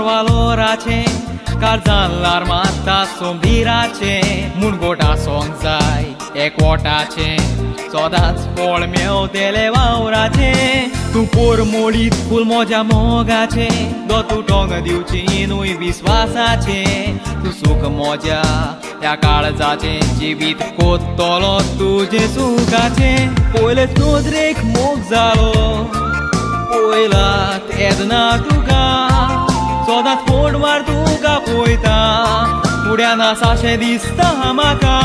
waloracie, karzan l'armata sombiracie, mungota songzai, ekwotacie, sodac pol meu televauracie, tu por molit ful moja mogacie, do tu tong diuci inui visvasacie, tu suk moja, या काळजाचे जीवित कोत्तलो तुझे सुखाचे पयलेच नोदरेक मोग जालो पयलात येदना तुका सोदांच फोडवार तुका पळयता फुड्यान आसाशें दिसता म्हाका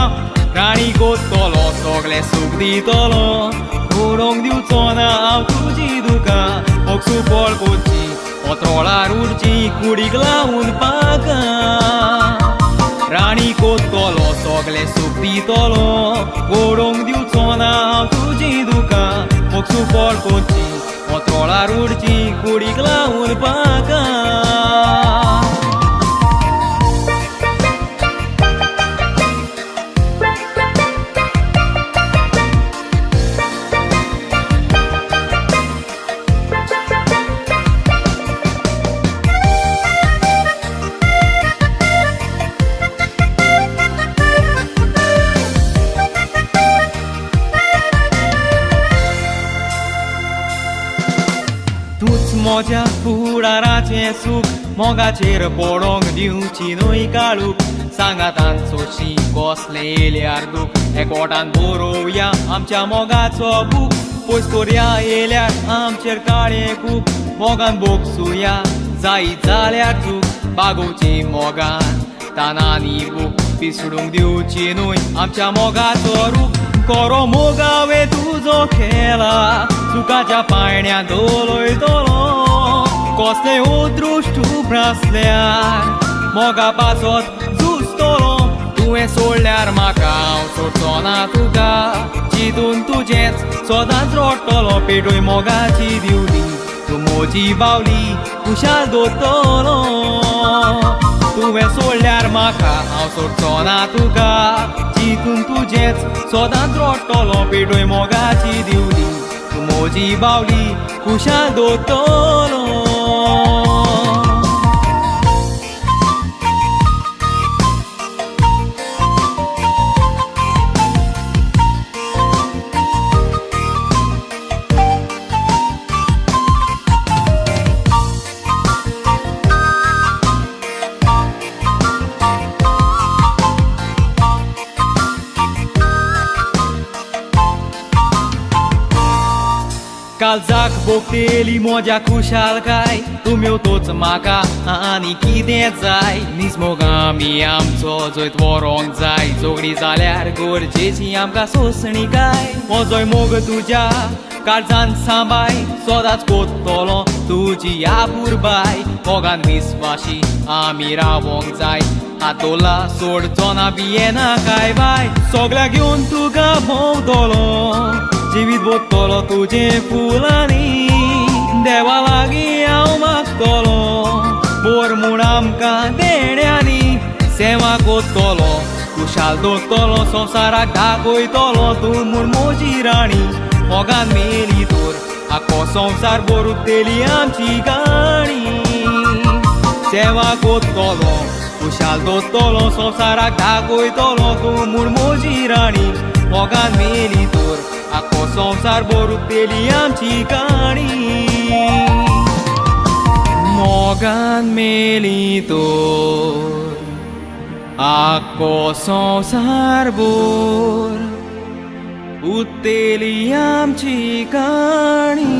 राणी कोत्तलो सगळें सूख दितलो घडोवंक दिवचो ना हांव तुजी दुकां मोगसू पळ कोची ओत्रोळार उरची कुडीक लावून पाका राणी कोत्तलो सगळें सूख दितलो घडोवंक दिवचो ना हांव तुजी दुकां मोगसू पळ कोची ओत्रोळार उरची कुडीक लावून पाका तूच मोज्या फुडाराचें सूख मोगाचेर पडोंक दिवची न्हय काळूक सांगात तांचोशी कसलें येयल्यार दूख एकवटान बरोवया आमच्या मोगाचो बूक पयस करया येयल्यार आमचेर काळें खूब मोगान बोगसूया जायत जाल्यार चूक बागोवची मोगान तानांनी बूक पिसडूंक दिवची न्हय आमच्या मोगाचो रूप कोरो मोगावे तुजो खेला सुखाच्या पायण्यात दोलयतलो कसलें अदृश्ट आसल्यार मोगा पासत झुजतलो तुवें सोडल्यार म्हाका हांव सोडचो ना तुका चिंतून तुजेंच सदांच रडटलो पेटोय मोगाची दिवली तूं म्हजी बावली खुशाल दवरतलो तुवें सोडल्यार म्हाका हांव सोडचो ना तुका चिंतून तुजेंच सदांच रडटलो पेटोय मोगाची दिवली तूं म्हजी बावली खुशाल दवरतलो काळजाक बोगतेली मोज्या खुशालकाय तूं मेवतोच म्हाका आनी कितें जाय निजमोग आमी आमचो जैत व्हरोंक जाय जोगडी जाल्यार गरजेची आमकां सोंसणी काय मोजोय मोग तुज्या काळजान सांबाय सदांच कोत्तलो तुजी आपुरबाय मोगान विस्वाशी आमी रावोंक जाय हातोला सोडचो ना बियेना काय बाय सगळ्या घेवन तुका भोंवतलो जिवीत बोत्तलो तुजें फुलांनी देवा लागीं हांव मागतलो बोर म्हूण आमकां देण्यांनी सेवा कोत्तलो खुशाल दवरतलो संवसाराक दाखयतलो तूं म्हूण म्हजी राणी मोगान मेली तर आख्खो संवसार बरुतेली आमची काणी सेवा कोत्तलो खुशाल दवरतलो संवसाराक दाखयतलो तूं म्हूण म्हजी राणी मोगान मेली तर आख्खो संवसार बरुतेली आमची काणी मोगान मेली तर आख्खो संवसार बरुतेली आमची काणी